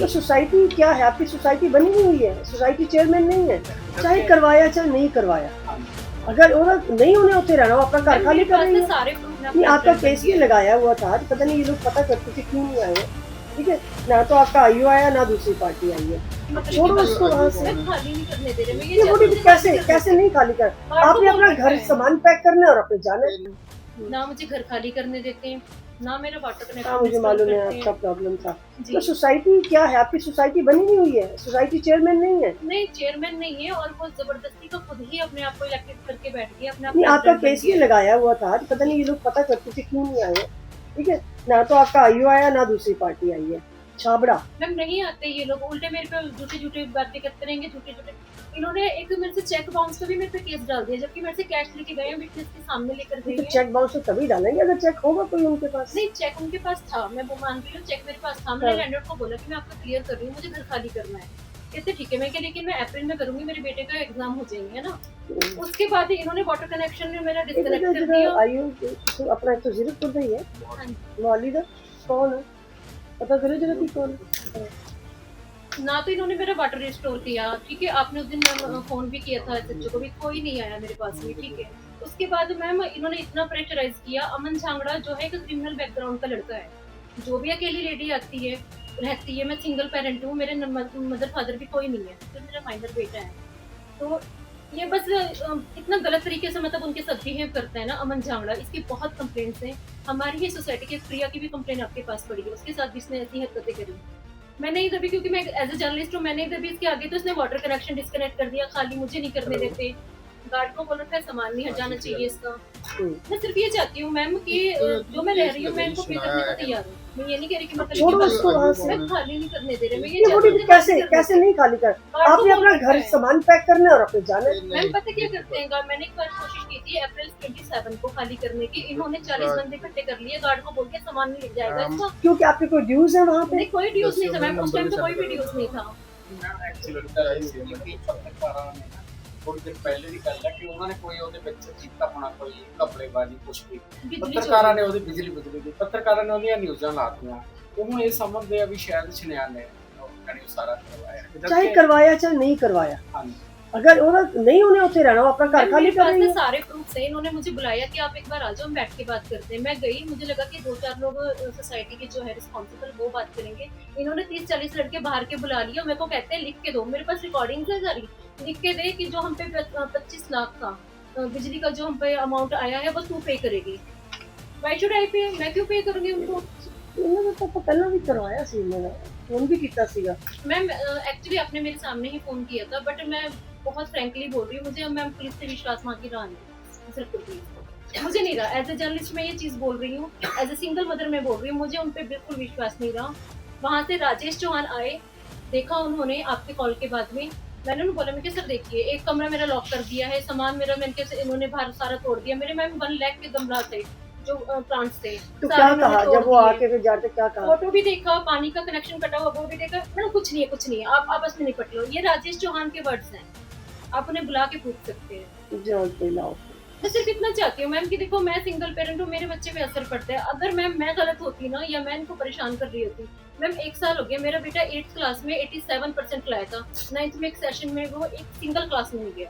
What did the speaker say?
तो सोसाइटी क्या है, आपकी सोसाइटी बनी हुई है, सोसाइटी चेयरमैन नहीं है, चाहे करवाया चाहे नहीं करवाया। अगर उन्हें नहीं उन्हें होते रहना, वो अपना घर खाली कर रही है। नहीं, आपका केस भी लगाया हुआ था, पता नहीं ये लोग पता करते थे क्यों नहीं आए हैं। ठीक है ना, तो आपका आईओ आया ना दूसरी पार्टी आई है, छोड़ो उसको वहाँ से। खाली नहीं करने दे रहे, ये बोली कैसे कैसे नहीं खाली कर, आपने अपना घर सामान पैक करना है और अपने जाना है। ना मुझे घर खाली करने देते हैं, ना मेरा वाटर कनेक्शन। हाँ, मुझे मालूम है आपका प्रॉब्लम था। तो सोसाइटी क्या है, आपकी सोसाइटी बनी नहीं हुई है, सोसाइटी चेयरमैन नहीं है। नहीं, चेयरमैन नहीं है और वो जबरदस्ती का खुद ही अपने आप को इलेक्टेड करके बैठ गया अपने आप। नहीं, आपका केस भी लगाया हुआ था, पता नहीं ये लोग पता करते थे क्यों नहीं आए हैं। ठीक है ना, तो आपका आईओ आया ना दूसरी पार्टी आई है, छाबड़ा। मैम नहीं आते ये लोग, उल्टे मेरे पे झूठे झूठे बातें करते रहेंगे, झूठे झूठे। इन्होंने एक मेरे से चेक बाउंस का भी मेरे पे केस डाल दिया, जबकि मेरे से कैश लेके गए हैं, विटनेस के सामने लेकर गए तो हैं। चेक बाउंस तो तभी डालेंगे अगर चेक होगा कोई उनके पास। नहीं, चेक उनके पास था, मैं वो मान रही हूँ, चेक मेरे पास था। मैंने लैंडलॉर्ड को बोला कि मैं आपको क्लियर कर रही हूँ, मुझे घर खाली करना है। कहते ठीक है, मैं क्या, लेकिन मैं अप्रैल में करूंगी, मेरे बेटे का एग्जाम हो जाएंगे, है ना। उसके बाद इन्होंने वाटर कनेक्शन में मेरा डिस्कनेक्ट कर दिया। आईओ तो अपना तो जीरकपुर में ही है, वालिदा कौन है पता करे जरा कि कौन है। ना तो इन्होंने मेरा वाटर रिस्टोर किया, ठीक है। आपने उस दिन फोन भी किया था एसएचओ को भी, कोई नहीं आया मेरे पास में, ठीक है। उसके बाद मैम इन्होंने इतना प्रेशराइज किया। अमन झांगड़ा जो है एक क्रिमिनल बैकग्राउंड का लड़का है, जो भी अकेली लेडी आती है रहती है। मैं सिंगल पेरेंट हूँ, मेरे मदर फादर भी कोई नहीं है, तो मेरा माइनर बेटा है। तो ये बस इतना गलत तरीके से मतलब उनके साथ बिहेव करता है ना अमन झांगड़ा। इसकी बहुत कंप्लेंट्स हैं, हमारी ही सोसाइटी के प्रिया की भी कंप्लेंट आपके पास पड़ी है, उसके साथ भी इसने ऐसी हरकतें करी। मैं नहीं दबी क्योंकि मैं एज ए जर्नलिस्ट हूँ, मैं नहीं दबी इसके आगे। तो इसने वाटर कनेक्शन डिस्कनेक्ट कर दिया, खाली मुझे नहीं करने देते। गार्ड को बोला था सामान नहीं हटाना चाहिए इसका। मैं सिर्फ ये चाहती हूँ मैम कि जो मैं रह रही हूँ मैं इनको पे करने को तैयार हूँ। मैं ये नहीं कह रही कि मैं खाली नहीं करने दे रहे। मैं ये बोली कैसे कैसे नहीं खाली कर, आपने अपना घर सामान पैक करना है और अपने जाना है। मैम पता क्या करते हैं, मैंने एक बार कोशिश की थी अप्रैल 27 को खाली करने की। इन्होंने 40 बंदे इकट्ठे कर लिए, गार्ड को बोल के सामान नहीं ले जाएगा इसका। क्योंकि आपके कोई ड्यूज है वहाँ पे? नहीं, कोई ड्यूज नहीं था मैम, उस टाइम तो कोई भी ड्यूज नहीं था। थोड़ी देर पहले ਦੀ ਗੱਲ ਹੈ ਕਿ ਉਹਨਾਂ ਨੇ ਕੋਈ ਉਹਦੇ ਵਿੱਚ ਕੀਤਾ ਹੋਣਾ ਕੋਈ ਕਪੜੇਬਾਜ਼ੀ ਕੁਛ ਵੀ, ਪੱਤਰਕਾਰਾਂ ਨੇ ਉਹਦੀ ਬਿਜਲੀ ਦੀ ਪੱਤਰਕਾਰਾਂ ਨੇ ਉਹਦੀਆਂ ਨਿਊਜ਼ਾਂ ਲਾਤੀਆਂ। ਉਹ ਇਹ ਸਮਝਦੇ ਆ ਵੀ ਸ਼ਾਇਦ ਛਨਿਆ ਨੇ ਕਣੀ ਸਾਰਾ ਕਰਵਾਇਆ, ਚਾਹੇ ਕਰਵਾਇਆ ਚਾहे नहीं करवाया। अगर नहीं उन्हें होते रहना, वो अपना घर खाली कर रही है। सारे प्रूफ है। इन्होंने मुझे बुलाया कि आप एक बार आ जाओ, हम बैठ के बात करते हैं। मैं गई, मुझे लगा कि 2-4 लोग सोसाइटी के जो है रिस्पॉन्सिबल वो बात करेंगे। इन्होंने 30-40 लड़के बाहर के बुला लिया। मेरे को कहते हैं लिख के दो, मेरे पास रिकॉर्डिंग है सारी, लिख के दे कि जो हम पे 25 लाख का बिजली का जो हम पे अमाउंट आया है वो तू पे करेगी। व्हाई शुड आई पे, मैं क्यों पे करूंगी उनको? इन्होंने तो पहला भी करवाया सी, मैंने फोन भी किया सीगा। मैम एक्चुअली आपने मेरे सामने ही फोन किया था, बट मैं बहुत फ्रैंकली बोल रही हूँ, मुझे मैम पुलिस से विश्वास वहाँ की रहा नहीं, सिर्फ पुलिस मुझे नहीं रहा। एज ए जर्नलिस्ट मैं ये चीज़ बोल रही हूँ, एज ए सिंगल मदर मैं बोल रही हूँ, मुझे उन पर बिल्कुल विश्वास नहीं रहा। वहाँ से राजेश चौहान आए, देखा उन्होंने आपके कॉल के बाद में। मैंने उन्हें बोला, मैं क्या सर देखिए एक कमरा मेरा लॉक कर दिया है, सामान मेरा मैंने कैसे इन्होंने बाहर सारा तोड़ दिया। मेरे मैम 1 लाख के गमला थे जो प्लांट्स थे। तो क्या कहा जब वो आके फिर जाते, क्या कहा? फोटो भी देखा, पानी का कनेक्शन कटा हुआ वो भी देखा। मैंने कुछ नहीं है, कुछ नहीं है, आप आपस में निपट लो। ये राजेश चौहान के वर्ड्स हैं, आप उन्हें बुला के पूछ सकते हैं। मैं सिर्फ इतना चाहती हूँ मैम कि देखो मैं सिंगल पेरेंट हूँ, मेरे बच्चे पे असर पड़ता है। अगर मैम मैं गलत होती ना, या मैं इनको परेशान कर रही होती। मैम 1 साल हो गया, मेरा बेटा 8th क्लास में 87% लाया था, 9th में एक सेशन में वो एक सिंगल क्लास में नहीं गया।